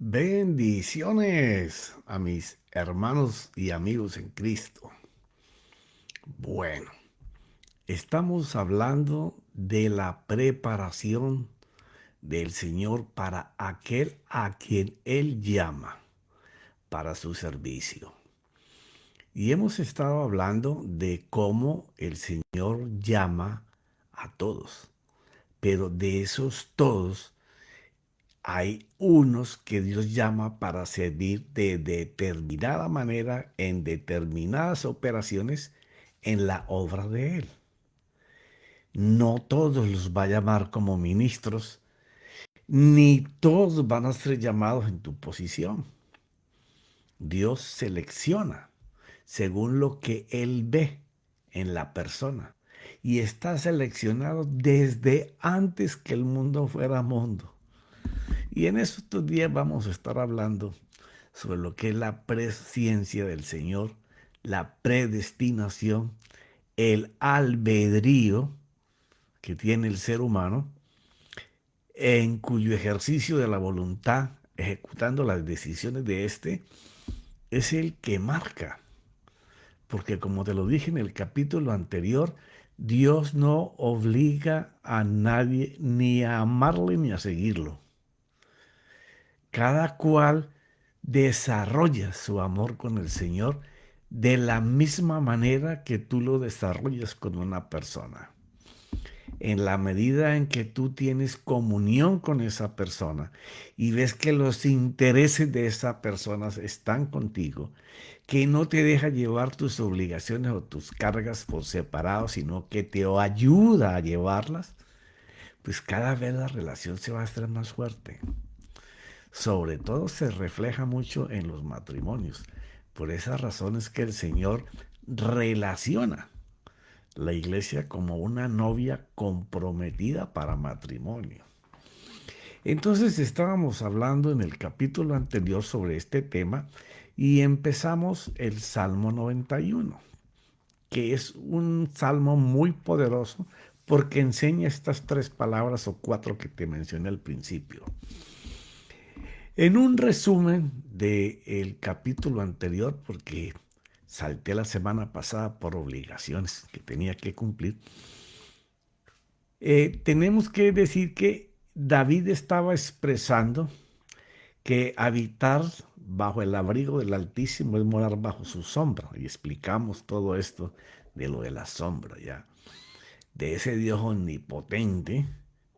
Bendiciones a mis hermanos y amigos en Cristo. Bueno, estamos hablando de la preparación del Señor para aquel a quien Él llama para su servicio. Y hemos estado hablando de cómo el Señor llama a todos, pero de esos todos hay unos que Dios llama para servir de determinada manera en determinadas operaciones en la obra de Él. No todos los va a llamar como ministros, ni todos van a ser llamados en tu posición. Dios selecciona según lo que Él ve en la persona. Y está seleccionado desde antes que el mundo fuera mundo. Y en estos días vamos a estar hablando sobre lo que es la presciencia del Señor, la predestinación, el albedrío que tiene el ser humano, en cuyo ejercicio de la voluntad, ejecutando las decisiones de éste, es el que marca. Porque como te lo dije en el capítulo anterior, Dios no obliga a nadie ni a amarle ni a seguirlo. Cada cual desarrolla su amor con el Señor de la misma manera que tú lo desarrollas con una persona. En la medida en que tú tienes comunión con esa persona y ves que los intereses de esa persona están contigo, que no te deja llevar tus obligaciones o tus cargas por separado, sino que te ayuda a llevarlas, pues cada vez la relación se va a hacer más fuerte. Sobre todo se refleja mucho en los matrimonios. Por esas razones que el Señor relaciona la iglesia como una novia comprometida para matrimonio. Entonces estábamos hablando en el capítulo anterior sobre este tema y empezamos el Salmo 91, que es un salmo muy poderoso porque enseña estas tres palabras o cuatro que te mencioné al principio. En un resumen del capítulo anterior, porque salté la semana pasada por obligaciones que tenía que cumplir, tenemos que decir que David estaba expresando que habitar bajo el abrigo del Altísimo es morar bajo su sombra. Y explicamos todo esto de lo de la sombra, ya. De ese Dios omnipotente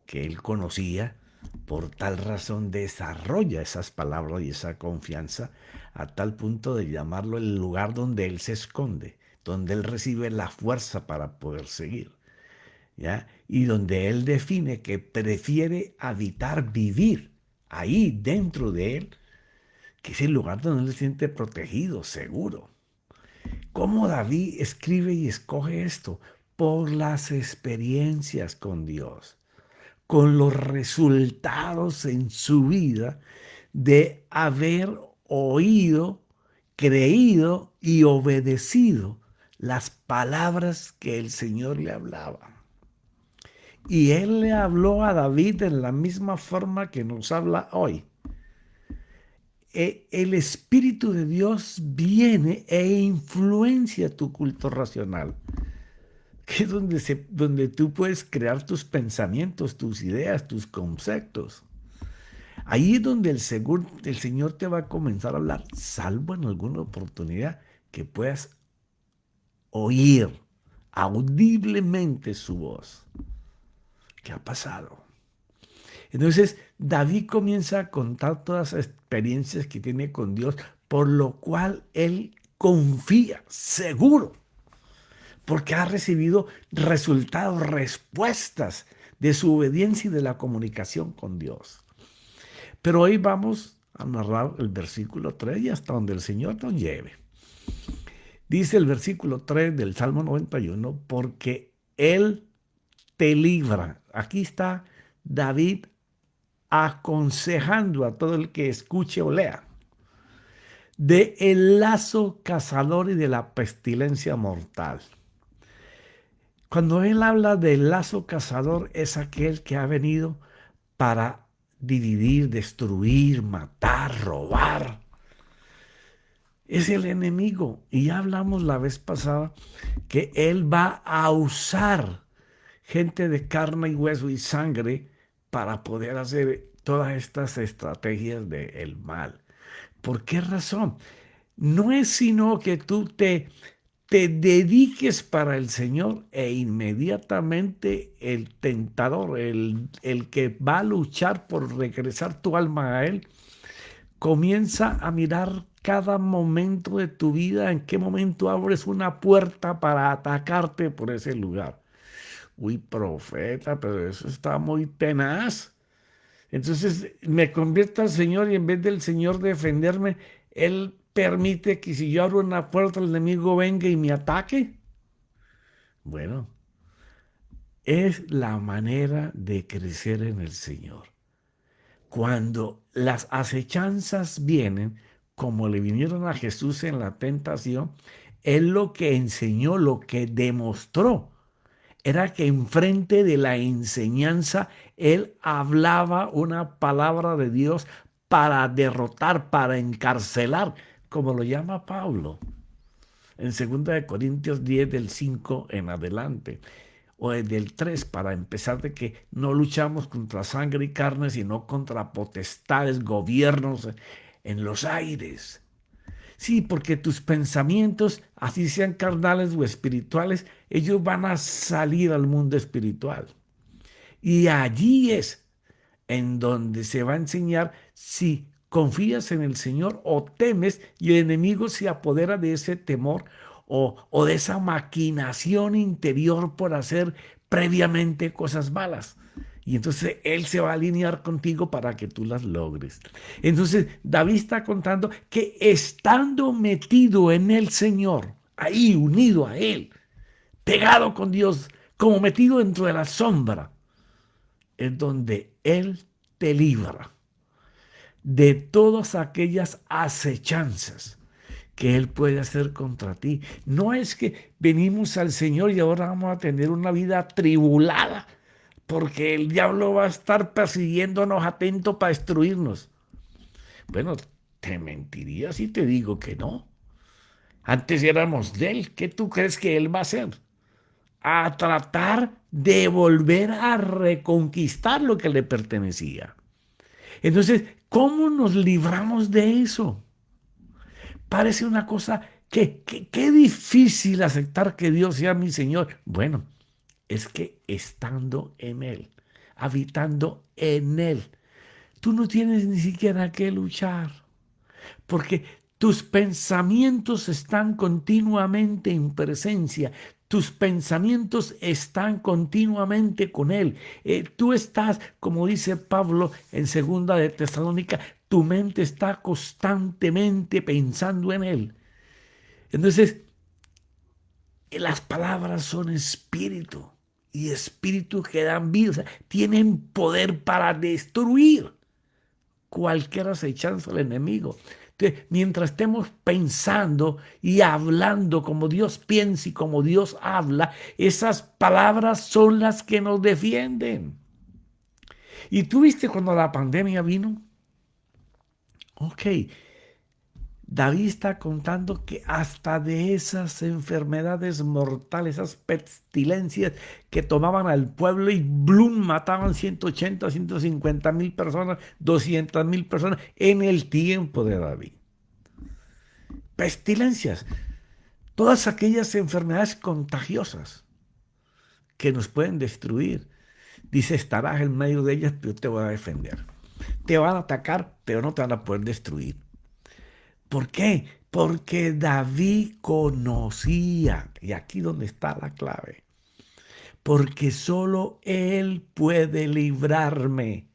que él conocía. Por tal razón desarrolla esas palabras y esa confianza a tal punto de llamarlo el lugar donde él se esconde, donde él recibe la fuerza para poder seguir, ¿ya? Y donde él define que prefiere habitar, vivir ahí dentro de él, que es el lugar donde él se siente protegido, seguro. ¿Cómo David escribe y escoge esto? Por las experiencias con Dios, con los resultados en su vida de haber oído, creído y obedecido las palabras que el Señor le hablaba. Y él le habló a David en la misma forma que nos habla hoy. El Espíritu de Dios viene e influencia tu culto racional, que es donde tú puedes crear tus pensamientos, tus ideas, tus conceptos. Ahí es donde el Señor te va a comenzar a hablar, salvo en alguna oportunidad que puedas oír audiblemente su voz. ¿Qué ha pasado? Entonces David comienza a contar todas las experiencias que tiene con Dios, por lo cual él confía, seguro, porque ha recibido resultados, respuestas de su obediencia y de la comunicación con Dios. Pero hoy vamos a narrar el versículo 3 y hasta donde el Señor nos lleve. Dice el versículo 3 del Salmo 91, porque Él te libra. Aquí está David aconsejando a todo el que escuche o lea de el lazo cazador y de la pestilencia mortal. Cuando él habla del lazo cazador, es aquel que ha venido para dividir, destruir, matar, robar. Es el enemigo. Y ya hablamos la vez pasada que él va a usar gente de carne y hueso y sangre para poder hacer todas estas estrategias del mal. ¿Por qué razón? No es sino que tú te dediques para el Señor e inmediatamente el tentador, el que va a luchar por regresar tu alma a Él, comienza a mirar cada momento de tu vida, en qué momento abres una puerta para atacarte por ese lugar. Uy, profeta, pero eso está muy tenaz. Entonces me convierto al Señor y en vez del Señor defenderme, Él permite que si yo abro una puerta, el enemigo venga y me ataque. Bueno, es la manera de crecer en el Señor. Cuando las acechanzas vienen, como le vinieron a Jesús en la tentación, Él lo que enseñó, lo que demostró, era que enfrente de la enseñanza él hablaba una palabra de Dios para derrotar, para encarcelar, como lo llama Pablo en 2 Corintios 10 del 5 en adelante, o del 3 para empezar, de que no luchamos contra sangre y carne, sino contra potestades, gobiernos en los aires. Sí, porque tus pensamientos, así sean carnales o espirituales, ellos van a salir al mundo espiritual. Y allí es en donde se va a enseñar si confías en el Señor o temes, y el enemigo se apodera de ese temor o de esa maquinación interior por hacer previamente cosas malas. Y entonces Él se va a alinear contigo para que tú las logres. Entonces David está contando que estando metido en el Señor, ahí unido a Él, pegado con Dios, como metido dentro de la sombra, es donde Él te libra de todas aquellas acechanzas que Él puede hacer contra ti. No es que venimos al Señor y ahora vamos a tener una vida atribulada, porque el diablo va a estar persiguiéndonos atento para destruirnos. Bueno, te mentiría si te digo que no. Antes éramos de Él. ¿Qué tú crees que Él va a hacer? A tratar de volver a reconquistar lo que le pertenecía. Entonces, ¿cómo nos libramos de eso? Parece una cosa que difícil aceptar que Dios sea mi Señor. Bueno, es que estando en Él, habitando en Él, tú no tienes ni siquiera que luchar, porque tus pensamientos están continuamente en presencia. Tus pensamientos están continuamente con Él. Tú estás, como dice Pablo en 2 de Tesalónica, tu mente está constantemente pensando en Él. Entonces, las palabras son espíritu y espíritu que dan vida, o sea, tienen poder para destruir cualquier acechanza del enemigo. Entonces, mientras estemos pensando y hablando como Dios piensa y como Dios habla, esas palabras son las que nos defienden. ¿Y tú viste cuando la pandemia vino? Ok, David está contando que hasta de esas enfermedades mortales, esas pestilencias que tomaban al pueblo y ¡blum! Mataban 180, 150,000 personas, 200,000 personas en el tiempo de David. Pestilencias, todas aquellas enfermedades contagiosas que nos pueden destruir. Dice, estarás en medio de ellas, pero te voy a defender. Te van a atacar, pero no te van a poder destruir. ¿Por qué? Porque David conocía, y aquí donde está la clave, porque solo Él puede librarme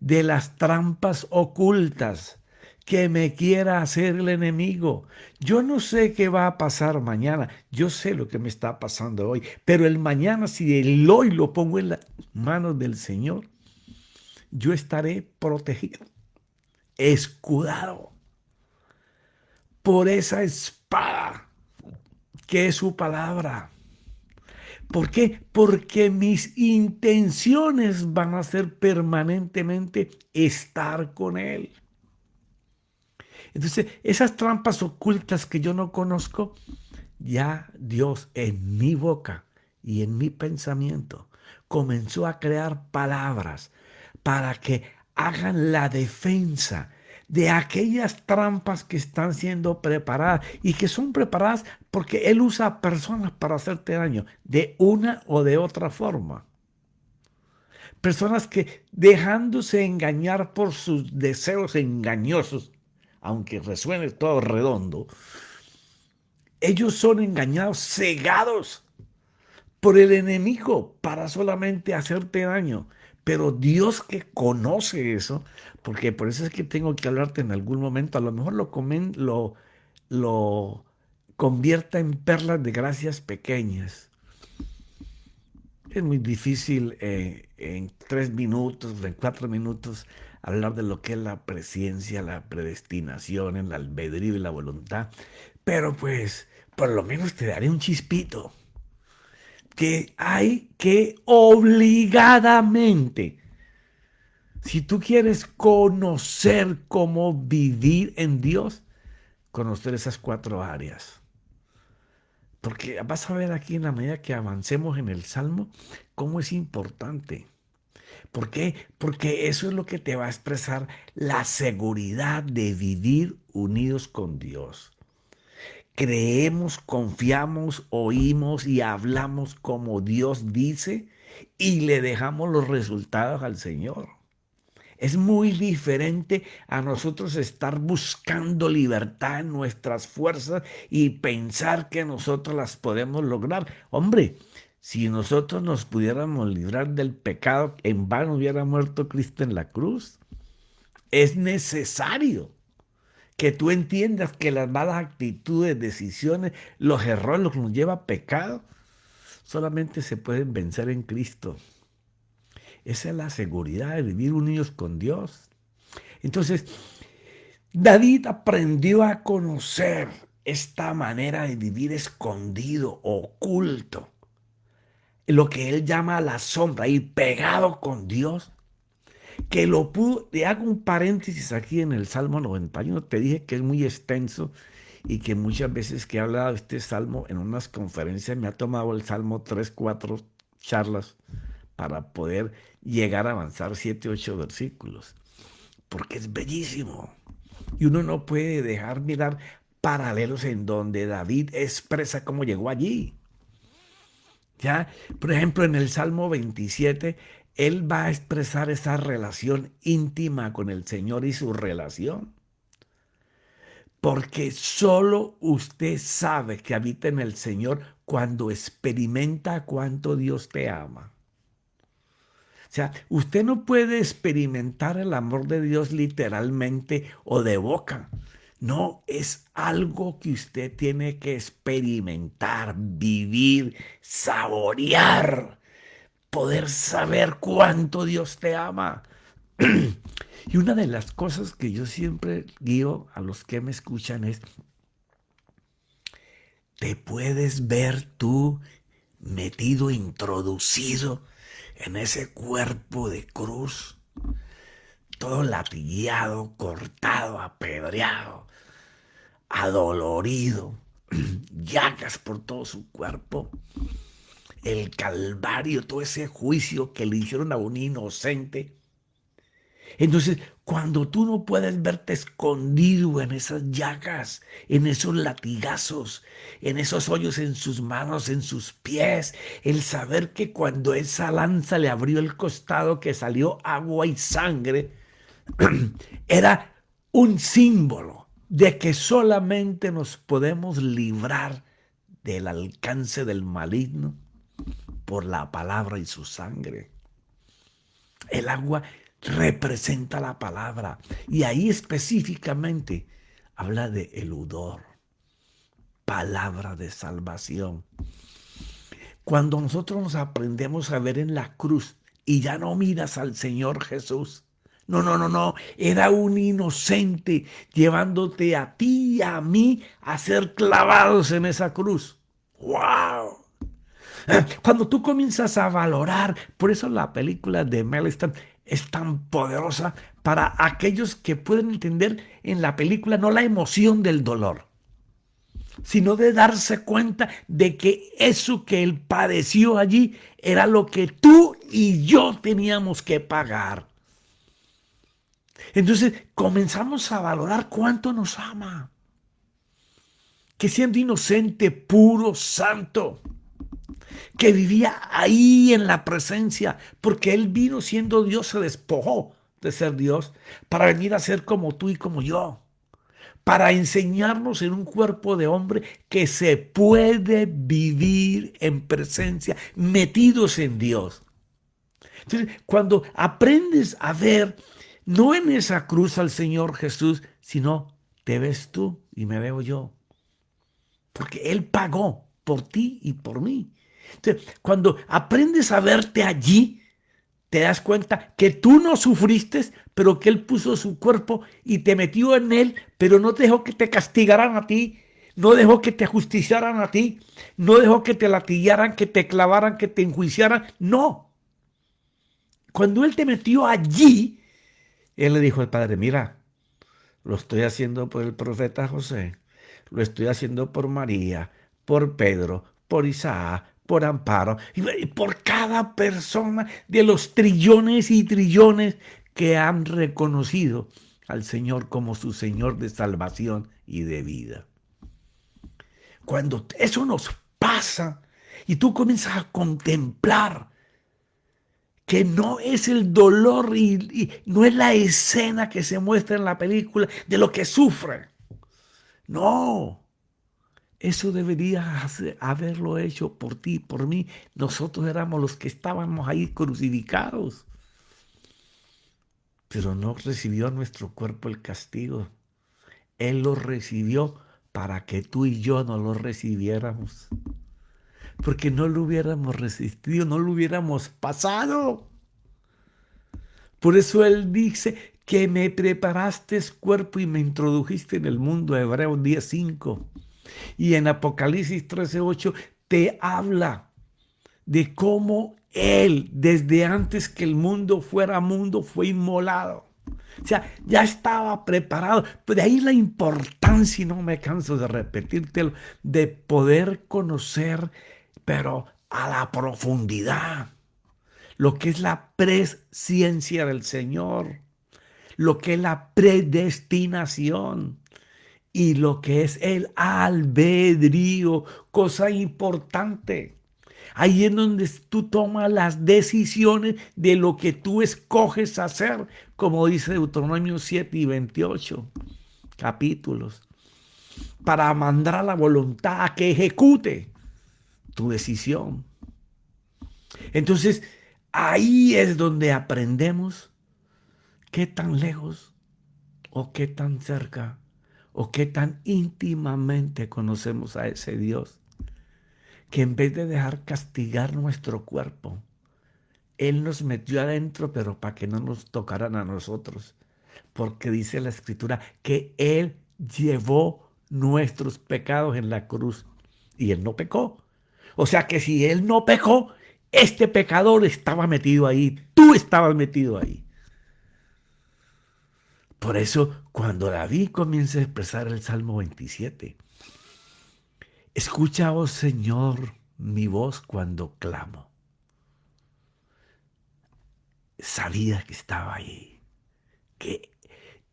de las trampas ocultas que me quiera hacer el enemigo. Yo no sé qué va a pasar mañana, yo sé lo que me está pasando hoy, pero el mañana, si el hoy lo pongo en las manos del Señor, yo estaré protegido, escudado por esa espada que es su palabra, ¿Por qué? Porque mis intenciones van a ser permanentemente estar con Él. Entonces, esas trampas ocultas que yo no conozco, ya Dios en mi boca y en mi pensamiento comenzó a crear palabras para que hagan la defensa de aquellas trampas que están siendo preparadas y que son preparadas porque Él usa a personas para hacerte daño de una o de otra forma. Personas que dejándose engañar por sus deseos engañosos, aunque resuene todo redondo, ellos son engañados, cegados por el enemigo para solamente hacerte daño. Pero Dios que conoce eso, porque por eso es que tengo que hablarte en algún momento, a lo mejor lo convierta en perlas de gracias pequeñas. Es muy difícil en 3 minutos, en 4 minutos, hablar de lo que es la presciencia, la predestinación, el albedrío y la voluntad. Pero pues, por lo menos te daré un chispito que hay que obligadamente, si tú quieres conocer cómo vivir en Dios, conocer esas 4 áreas. Porque vas a ver aquí en la medida que avancemos en el Salmo cómo es importante. ¿Por qué? Porque eso es lo que te va a expresar la seguridad de vivir unidos con Dios. Creemos, confiamos, oímos y hablamos como Dios dice y le dejamos los resultados al Señor. Es muy diferente a nosotros estar buscando libertad en nuestras fuerzas y pensar que nosotros las podemos lograr. Hombre, si nosotros nos pudiéramos librar del pecado, en vano hubiera muerto Cristo en la cruz. Es necesario que tú entiendas que las malas actitudes, decisiones, los errores, lo que nos lleva a pecado, solamente se pueden vencer en Cristo. Esa es la seguridad de vivir unidos con Dios. Entonces, David aprendió a conocer esta manera de vivir escondido, oculto, lo que él llama la sombra, ir pegado con Dios, que lo pudo. Le hago un paréntesis aquí en el Salmo 91, te dije que es muy extenso y que muchas veces que he hablado de este Salmo en unas conferencias me ha tomado el Salmo 3, 4 charlas para poder llegar a avanzar 7, 8 versículos, porque es bellísimo. Y uno no puede dejar mirar paralelos en donde David expresa cómo llegó allí. ¿Ya? Por ejemplo, en el Salmo 27, él va a expresar esa relación íntima con el Señor y su relación. Porque solo usted sabe que habita en el Señor cuando experimenta cuánto Dios te ama. O sea, usted no puede experimentar el amor de Dios literalmente o de boca. No, es algo que usted tiene que experimentar, vivir, saborear, poder saber cuánto Dios te ama. Y una de las cosas que yo siempre guío a los que me escuchan es, ¿te puedes ver tú metido, introducido en ese cuerpo de cruz? Todo latigueado, cortado, apedreado, adolorido, llagas por todo su cuerpo, el calvario, todo ese juicio que le hicieron a un inocente. Entonces, cuando tú no puedes verte escondido en esas llagas, en esos latigazos, en esos hoyos en sus manos, en sus pies, el saber que cuando esa lanza le abrió el costado, que salió agua y sangre, era un símbolo de que solamente nos podemos librar del alcance del maligno por la palabra y su sangre. El agua representa la palabra y ahí específicamente habla de el hedor, palabra de salvación. Cuando nosotros nos aprendemos a ver en la cruz y ya no miras al Señor Jesús, no, era un inocente llevándote a ti y a mí a ser clavados en esa cruz. ¡Wow! Cuando tú comienzas a valorar, por eso la película de Mel Gibson es tan poderosa para aquellos que pueden entender en la película no la emoción del dolor, sino de darse cuenta de que eso que él padeció allí era lo que tú y yo teníamos que pagar. Entonces comenzamos a valorar cuánto nos ama, que siendo inocente, puro, santo, que vivía ahí en la presencia, porque él vino siendo Dios, se despojó de ser Dios para venir a ser como tú y como yo, para enseñarnos en un cuerpo de hombre que se puede vivir en presencia, metidos en Dios. Entonces, cuando aprendes a ver, no en esa cruz al Señor Jesús, sino te ves tú y me veo yo, porque Él pagó por ti y por mí. Entonces, cuando aprendes a verte allí, te das cuenta que tú no sufriste, pero que Él puso su cuerpo y te metió en Él, pero no dejó que te castigaran a ti, no dejó que te justiciaran a ti, no dejó que te latillaran, que te clavaran, que te enjuiciaran. No. Cuando Él te metió allí, Él le dijo al Padre, mira, lo estoy haciendo por el profeta José, lo estoy haciendo por María, por Pedro, por Isaac, por Amparo y por cada persona de los trillones y trillones que han reconocido al Señor como su Señor de salvación y de vida. Cuando eso nos pasa y tú comienzas a contemplar que no es el dolor y no es la escena que se muestra en la película de lo que sufre. No, eso debería haberlo hecho por ti, por mí. Nosotros éramos los que estábamos ahí crucificados. Pero no recibió nuestro cuerpo el castigo. Él lo recibió para que tú y yo no lo recibiéramos. Porque no lo hubiéramos resistido, no lo hubiéramos pasado. Por eso Él dice que me preparaste cuerpo y me introdujiste en el mundo, Hebreos 10:5. Y en Apocalipsis 13:8 te habla de cómo Él, desde antes que el mundo fuera mundo, fue inmolado. O sea, ya estaba preparado. Pero de ahí la importancia, y no me canso de repetírtelo, de poder conocer, pero a la profundidad, lo que es la presciencia del Señor, lo que es la predestinación y lo que es el albedrío, cosa importante. Ahí es donde tú tomas las decisiones de lo que tú escoges hacer, como dice Deuteronomio 7 y 28 capítulos, para mandar a la voluntad a que ejecute tu decisión. Entonces, ahí es donde aprendemos qué tan lejos o qué tan cerca o qué tan íntimamente conocemos a ese Dios, que en vez de dejar castigar nuestro cuerpo, Él nos metió adentro, pero para que no nos tocaran a nosotros. Porque dice la Escritura que Él llevó nuestros pecados en la cruz y Él no pecó. O sea que si Él no pecó, este pecador estaba metido ahí, tú estabas metido ahí. Por eso, cuando David comienza a expresar el Salmo 27, escucha, oh Señor, mi voz cuando clamo. Sabía que estaba ahí, que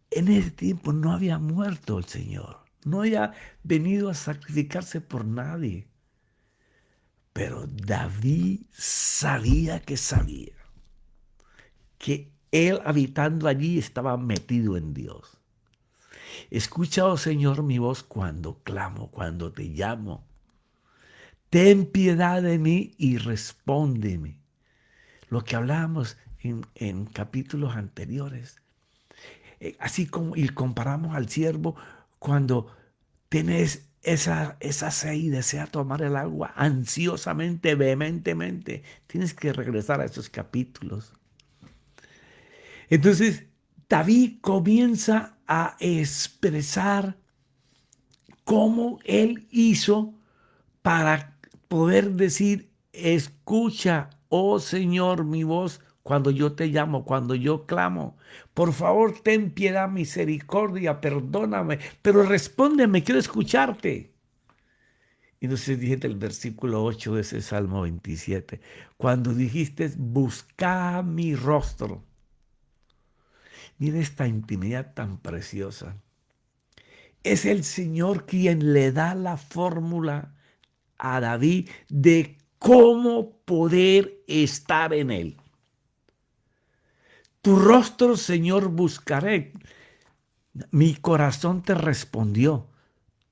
en ese tiempo no había muerto el Señor, no había venido a sacrificarse por nadie. Pero David sabía que él habitando allí estaba metido en Dios. Escucha, oh Señor, mi voz cuando clamo, cuando te llamo. Ten piedad de mí y respóndeme. Lo que hablábamos en capítulos anteriores. Así como y comparamos al siervo cuando tienes esa sed y desea tomar el agua ansiosamente, vehementemente. Tienes que regresar a esos capítulos. Entonces, David comienza a expresar cómo él hizo para poder decir, escucha, oh Señor, mi voz cuando yo te llamo, cuando yo clamo. Por favor, ten piedad, misericordia, perdóname, pero respóndeme, quiero escucharte. Y entonces dijiste el versículo 8 de ese Salmo 27, cuando dijiste, busca mi rostro. Mira esta intimidad tan preciosa. Es el Señor quien le da la fórmula a David de cómo poder estar en él. Tu rostro, Señor, buscaré. Mi corazón te respondió.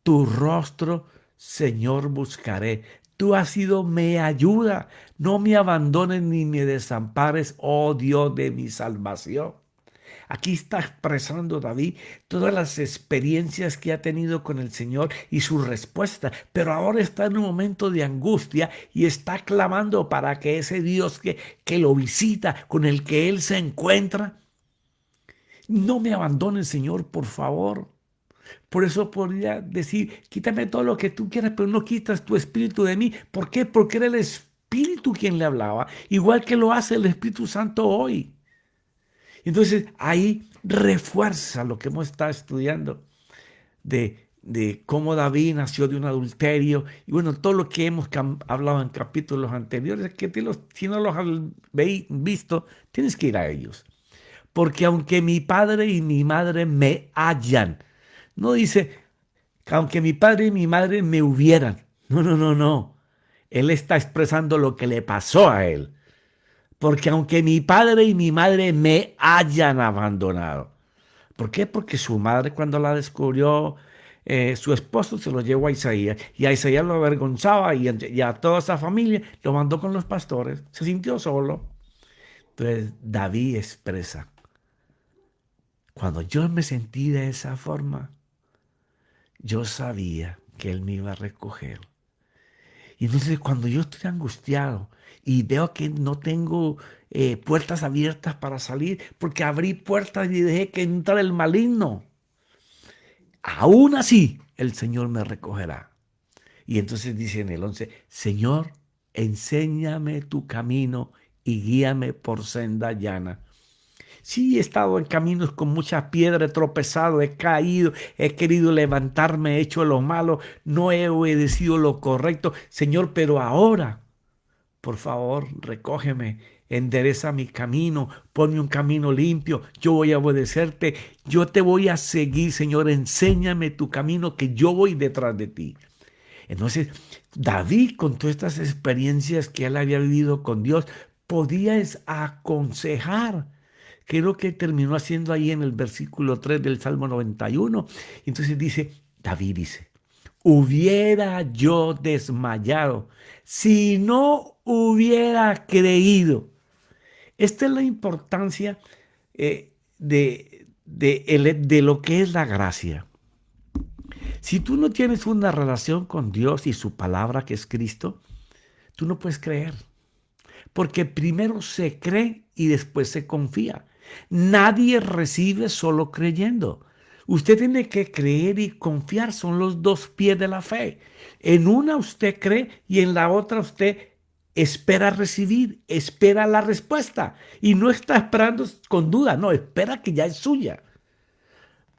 Tu rostro, Señor, buscaré. Tú has sido mi ayuda. No me abandones ni me desampares, oh Dios de mi salvación. Aquí está expresando David todas las experiencias que ha tenido con el Señor y su respuesta, pero ahora está en un momento de angustia y está clamando para que ese Dios que lo visita, con el que él se encuentra, no me abandone, Señor, por favor. Por eso podría decir, quítame todo lo que tú quieras, pero no quitas tu espíritu de mí. ¿Por qué? Porque era el Espíritu quien le hablaba, igual que lo hace el Espíritu Santo hoy. Entonces ahí refuerza lo que hemos estado estudiando de cómo David nació de un adulterio y bueno, todo lo que hemos hablado en capítulos anteriores, que si no los has visto, tienes que ir a ellos. Porque aunque mi padre y mi madre me hayan, no dice que aunque mi padre y mi madre me hubieran, no, no, no, no. Él está expresando lo que le pasó a él. Porque aunque mi padre y mi madre me hayan abandonado. ¿Por qué? Porque su madre cuando la descubrió, su esposo se lo llevó a Isaías y a Isaías lo avergonzaba y a toda esa familia lo mandó con los pastores. Se sintió solo. Entonces David expresa, cuando yo me sentí de esa forma, yo sabía que él me iba a recoger. Y entonces cuando yo estoy angustiado y veo que no tengo puertas abiertas para salir, porque abrí puertas y dejé que entrara el maligno, aún así el Señor me recogerá. Y entonces dice en el 11, Señor, enséñame tu camino y guíame por senda llana. Sí, he estado en caminos con mucha piedra, he tropezado, he caído, he querido levantarme, he hecho lo malo, no he obedecido lo correcto. Señor, pero ahora, por favor, recógeme, endereza mi camino, ponme un camino limpio, yo voy a obedecerte, yo te voy a seguir, Señor, enséñame tu camino que yo voy detrás de ti. Entonces, David, con todas estas experiencias que él había vivido con Dios, podía aconsejar, que es lo que terminó haciendo ahí en el versículo 3 del Salmo 91. Entonces David dice, hubiera yo desmayado si no hubiera creído. Esta es la importancia de lo que es la gracia. Si tú no tienes una relación con Dios y su palabra que es Cristo, tú no puedes creer. Porque primero se cree y después se confía. Nadie recibe solo creyendo. Usted tiene que creer y confiar, son los dos pies de la fe. En una usted cree y en la otra usted espera recibir, espera la respuesta. Y no está esperando con duda, no, espera que ya es suya.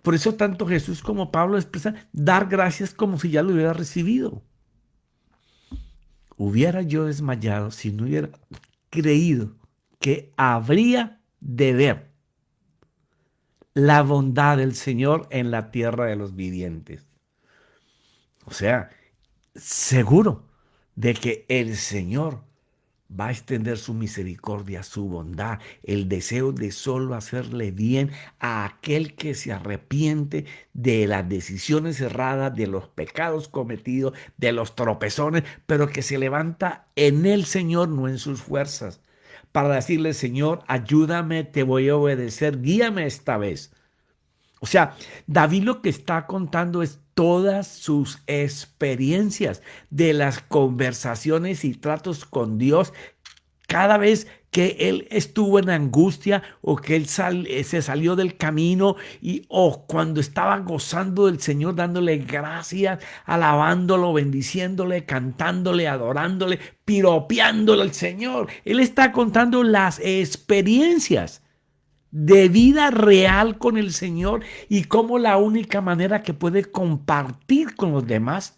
Por eso tanto Jesús como Pablo expresan dar gracias como si ya lo hubiera recibido. Hubiera yo desmayado si no hubiera creído que habría de ver la bondad del Señor en la tierra de los vivientes. O sea, seguro de que el Señor va a extender su misericordia, su bondad, el deseo de solo hacerle bien a aquel que se arrepiente de las decisiones erradas, de los pecados cometidos, de los tropezones, pero que se levanta en el Señor, no en sus fuerzas, para decirle, Señor, ayúdame, te voy a obedecer, guíame esta vez. O sea, David lo que está contando es todas sus experiencias de las conversaciones y tratos con Dios Cada vez que él estuvo en angustia o que él se salió del camino o cuando estaba gozando del Señor, dándole gracias, alabándolo, bendiciéndole, cantándole, adorándole, piropeándole al Señor. Él está contando las experiencias de vida real con el Señor y cómo la única manera que puede compartir con los demás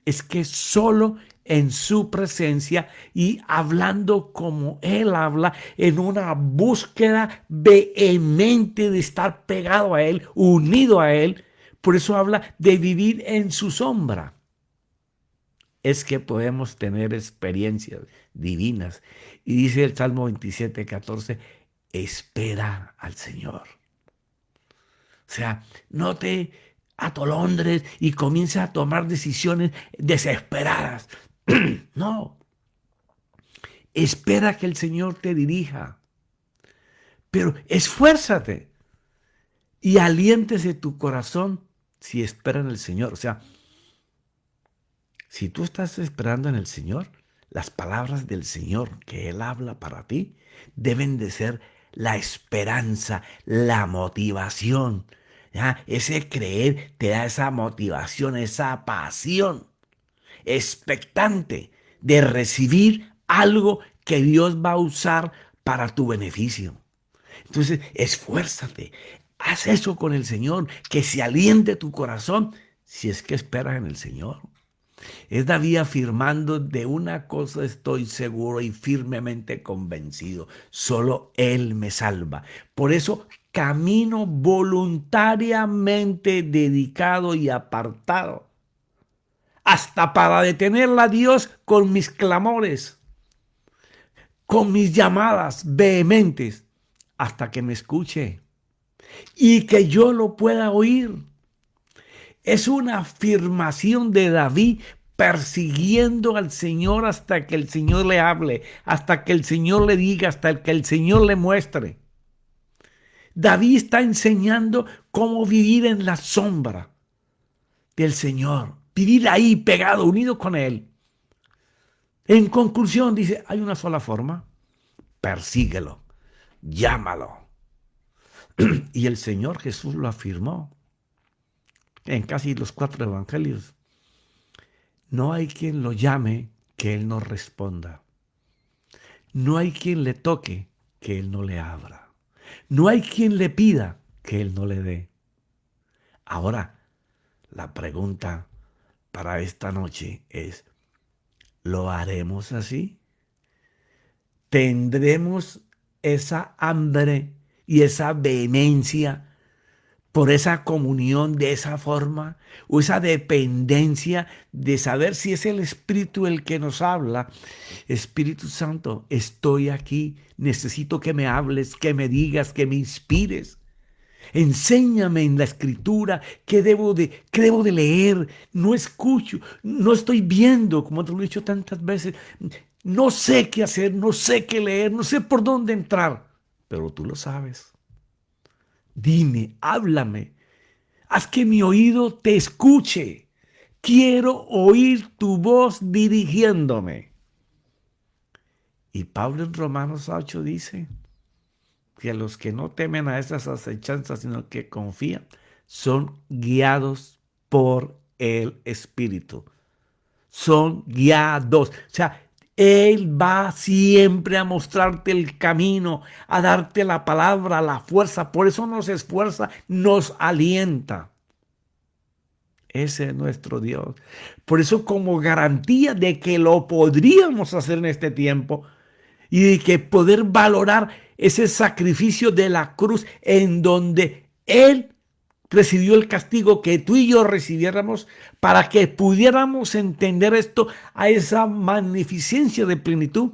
es que solo en su presencia y hablando como Él habla, en una búsqueda vehemente de estar pegado a Él, unido a Él. Por eso habla de vivir en su sombra. Es que podemos tener experiencias divinas. Y dice el Salmo 27:14, espera al Señor. O sea, no te atolondres y comienza a tomar decisiones desesperadas. No, espera que el Señor te dirija, pero esfuérzate y aliéntese tu corazón si espera en el Señor. O sea, si tú estás esperando en el Señor, las palabras del Señor que Él habla para ti deben de ser la esperanza, la motivación. ¿Ya? Ese creer te da esa motivación, esa pasión expectante de recibir algo que Dios va a usar para tu beneficio. Entonces, esfuérzate, haz eso con el Señor, que se aliente tu corazón si es que esperas en el Señor. Es David afirmando: de una cosa estoy seguro y firmemente convencido, solo Él me salva. Por eso camino voluntariamente dedicado y apartado, hasta para detenerla a Dios con mis clamores, con mis llamadas vehementes, hasta que me escuche y que yo lo pueda oír. Es una afirmación de David persiguiendo al Señor hasta que el Señor le hable, hasta que el Señor le diga, hasta que el Señor le muestre. David está enseñando cómo vivir en la sombra del Señor, vivir ahí pegado, unido con Él. En conclusión, dice, hay una sola forma: persíguelo, llámalo. Y el Señor Jesús lo afirmó en casi los 4 evangelios. No hay quien lo llame que Él no responda. No hay quien le toque que Él no le abra. No hay quien le pida que Él no le dé. Ahora, la pregunta para esta noche es: ¿lo haremos así? ¿Tendremos esa hambre y esa vehemencia por esa comunión de esa forma, o esa dependencia de saber si es el Espíritu el que nos habla? Espíritu Santo, estoy aquí, necesito que me hables, que me digas, que me inspires. Enséñame en la Escritura qué debo de leer. No escucho, no estoy viendo, como te lo he dicho tantas veces. No sé qué hacer, no sé qué leer, no sé por dónde entrar, pero tú lo sabes. Dime, háblame, haz que mi oído te escuche. Quiero oír tu voz dirigiéndome. Y Pablo en Romanos 8 dice que los que no temen a esas acechanzas, sino que confían, son guiados por el Espíritu. Son guiados. O sea, Él va siempre a mostrarte el camino, a darte la palabra, la fuerza. Por eso nos esfuerza, nos alienta. Ese es nuestro Dios. Por eso, como garantía de que lo podríamos hacer en este tiempo y de que poder valorar ese sacrificio de la cruz en donde Él recibió el castigo que tú y yo recibiéramos, para que pudiéramos entender esto a esa magnificencia de plenitud.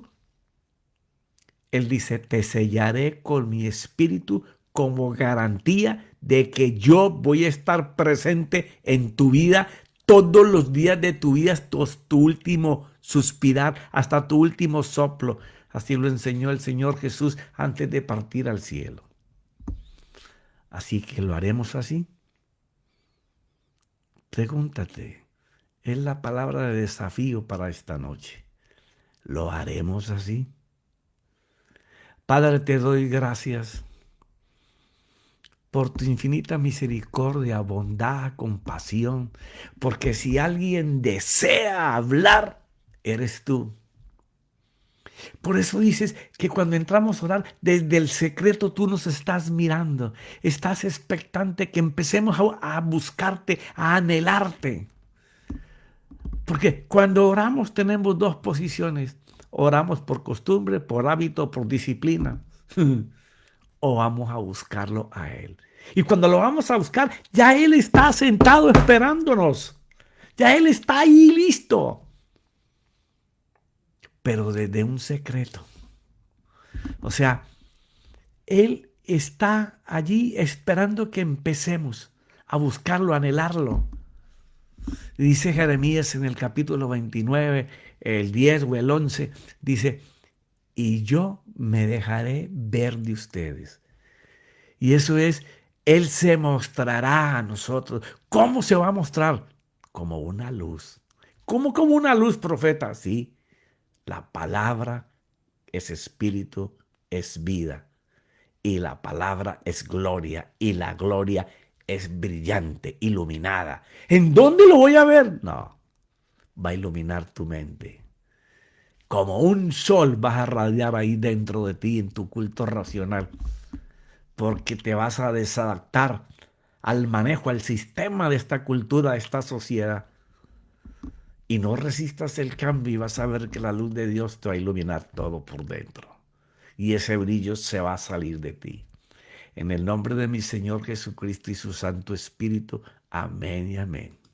Él dice: te sellaré con mi espíritu como garantía de que yo voy a estar presente en tu vida todos los días de tu vida, hasta tu último suspirar, hasta tu último soplo. Así lo enseñó el Señor Jesús antes de partir al cielo. Así que lo haremos así. Pregúntate, es la palabra de desafío para esta noche. ¿Lo haremos así? Padre, te doy gracias por tu infinita misericordia, bondad, compasión, porque si alguien desea hablar, eres tú. Por eso dices que cuando entramos a orar, desde el secreto tú nos estás mirando, estás expectante que empecemos a buscarte, a anhelarte. Porque cuando oramos tenemos dos posiciones. Oramos por costumbre, por hábito, por disciplina. O vamos a buscarlo a Él. Y cuando lo vamos a buscar, ya Él está sentado esperándonos. Ya Él está ahí listo. Pero desde un secreto. O sea, Él está allí esperando que empecemos a buscarlo, a anhelarlo. Dice Jeremías en el capítulo 29, el 10 o el 11, dice, y yo me dejaré ver de ustedes. Y eso es, Él se mostrará a nosotros. ¿Cómo se va a mostrar? Como una luz. ¿Cómo como una luz, profeta? Sí, la palabra es espíritu, es vida. Y la palabra es gloria. Y la gloria es brillante, iluminada. ¿En dónde lo voy a ver? No, va a iluminar tu mente. Como un sol vas a radiar ahí dentro de ti en tu culto racional. Porque te vas a desadaptar al manejo, al sistema de esta cultura, de esta sociedad. Y no resistas el cambio y vas a ver que la luz de Dios te va a iluminar todo por dentro. Y ese brillo se va a salir de ti. En el nombre de mi Señor Jesucristo y su Santo Espíritu. Amén y amén.